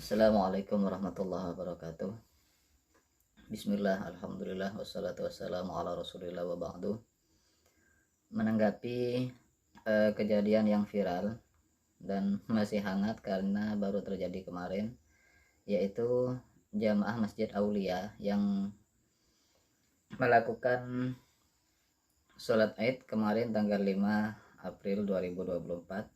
Assalamualaikum warahmatullahi wabarakatuh. Bismillah, alhamdulillah, wassalatu wassalamu ala rasulillah wa ba'du. Menanggapi kejadian yang viral dan masih hangat karena baru terjadi kemarin, yaitu jamaah Masjid Aulia yang melakukan sholat Id kemarin tanggal 5 April 2024.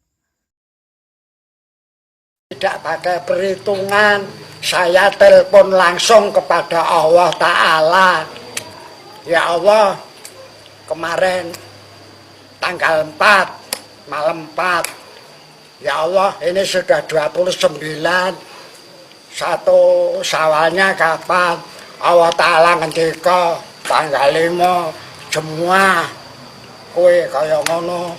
Tidak pakai perhitungan, saya telepon langsung kepada Allah Ta'ala. Ya Allah, kemarin tanggal 4, malam 4, ya Allah, ini sudah 29, satu Syawalnya kapan? Allah Ta'ala ngendika tanggal 5 semua kue kaya ngono.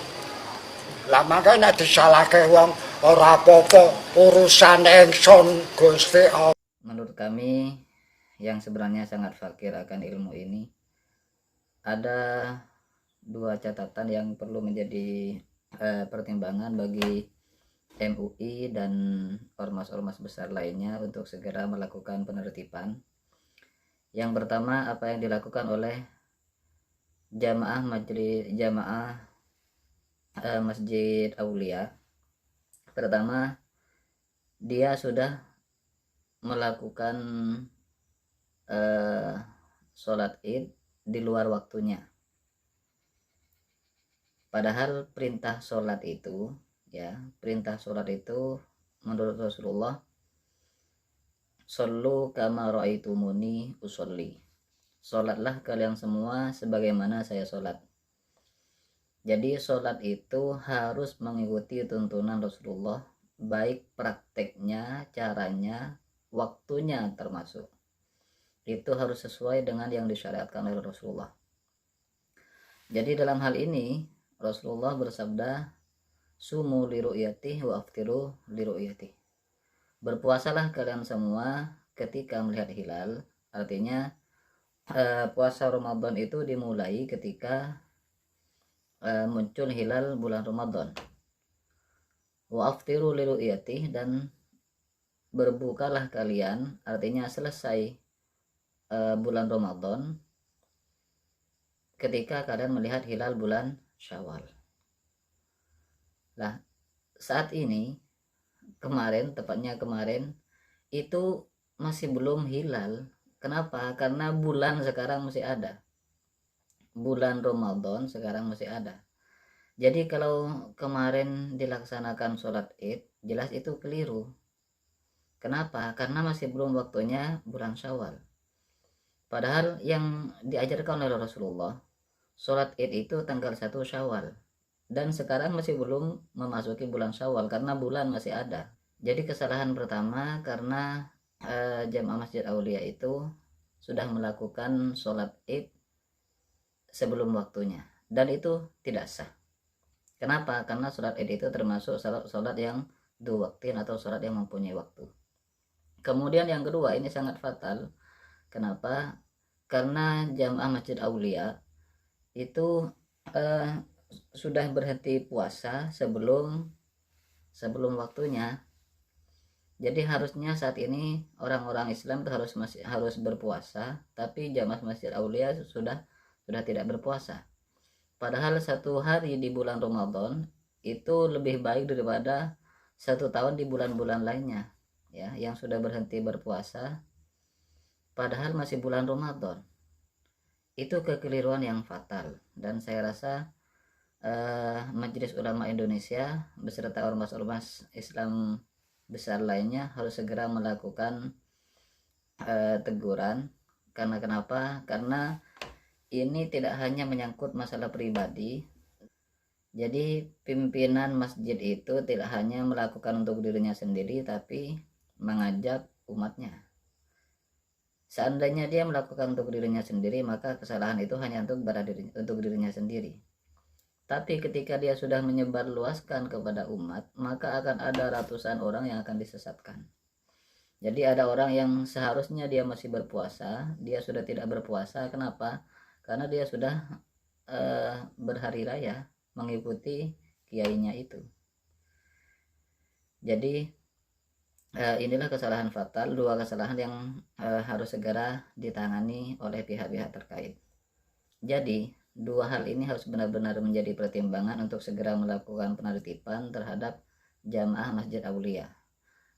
Lah makanya disalahke wong ora apa-apa, urusan ingsun Gusti Allah. Menurut kami yang sebenarnya sangat fakir akan ilmu ini, ada dua catatan yang perlu menjadi pertimbangan bagi MUI dan ormas-ormas besar lainnya untuk segera melakukan penertiban. Yang pertama, apa yang dilakukan oleh jamaah Masjid Aulia. Pertama, dia sudah melakukan sholat Id di luar waktunya. Padahal perintah sholat itu menurut Rasulullah, shollu kama ra'aitumuni usolli, sholatlah kalian semua sebagaimana saya sholat. Jadi sholat itu harus mengikuti tuntunan Rasulullah, baik prakteknya, caranya, waktunya termasuk. Itu harus sesuai dengan yang disyariatkan oleh Rasulullah. Jadi dalam hal ini Rasulullah bersabda, sumu li ru'yati wa aftiru li ru'yati. Berpuasalah kalian semua ketika melihat hilal. Artinya puasa Ramadan itu dimulai ketika muncul hilal bulan Ramadan. Wa aftiru li ru'yati, dan berbukalah kalian, artinya selesai bulan Ramadan ketika kalian melihat hilal bulan Syawal. Nah, saat ini tepatnya kemarin itu masih belum hilal. Kenapa? Karena bulan sekarang masih ada. Bulan Ramadan sekarang masih ada. Jadi kalau kemarin dilaksanakan sholat Id, jelas itu keliru. Kenapa? Karena masih belum waktunya bulan Syawal. Padahal yang diajarkan oleh Rasulullah, sholat Id itu tanggal 1 Syawal. Dan sekarang masih belum memasuki bulan Syawal karena bulan masih ada. Jadi kesalahan pertama karena jamaah Masjid Aulia itu sudah melakukan sholat Id sebelum waktunya, dan itu tidak sah. Kenapa? Karena sholat Id itu termasuk sholat yang dua waktin atau sholat yang mempunyai waktu. Kemudian yang kedua, ini sangat fatal. Kenapa? Karena jamaah Masjid Aulia itu sudah berhenti puasa sebelum waktunya. Jadi harusnya saat ini orang-orang Islam itu harus berpuasa, tapi jamaah Masjid Aulia sudah tidak berpuasa. Padahal satu hari di bulan Ramadan itu lebih baik daripada 1 tahun di bulan-bulan lainnya, ya, yang sudah berhenti berpuasa padahal masih bulan Ramadan. Itu kekeliruan yang fatal, dan saya rasa Majelis Ulama Indonesia beserta ormas-ormas Islam besar lainnya harus segera melakukan teguran. Karena kenapa? Karena ini tidak hanya menyangkut masalah pribadi. Jadi pimpinan masjid itu tidak hanya melakukan untuk dirinya sendiri, tapi mengajak umatnya. Seandainya dia melakukan untuk dirinya sendiri, maka kesalahan itu hanya untuk dirinya sendiri. Tapi ketika dia sudah menyebarluaskan kepada umat, maka akan ada ratusan orang yang akan disesatkan. Jadi ada orang yang seharusnya dia masih berpuasa, dia sudah tidak berpuasa. Kenapa? Karena dia sudah berhari raya mengikuti kiainya itu. Jadi inilah kesalahan fatal, dua kesalahan yang harus segera ditangani oleh pihak-pihak terkait. Jadi dua hal ini harus benar-benar menjadi pertimbangan untuk segera melakukan penertiban terhadap jamaah Masjid Aulia.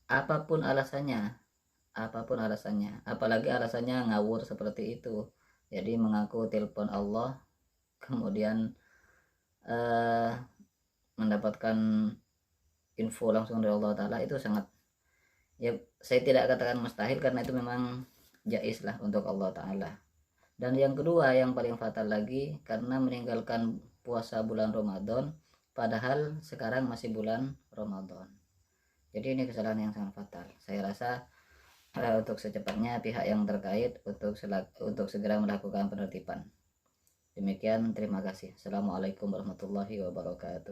Apapun alasannya, apalagi alasannya ngawur seperti itu. Jadi mengaku telepon Allah, kemudian mendapatkan info langsung dari Allah Ta'ala, itu sangat, ya saya tidak katakan mustahil karena itu memang jais lah untuk Allah Ta'ala. Dan yang kedua yang paling fatal lagi, karena meninggalkan puasa bulan Ramadan padahal sekarang masih bulan Ramadan. Jadi ini kesalahan yang sangat fatal. Saya rasa untuk secepatnya pihak yang terkait untuk segera melakukan penertiban. Demikian, terima kasih. Assalamualaikum warahmatullahi wabarakatuh.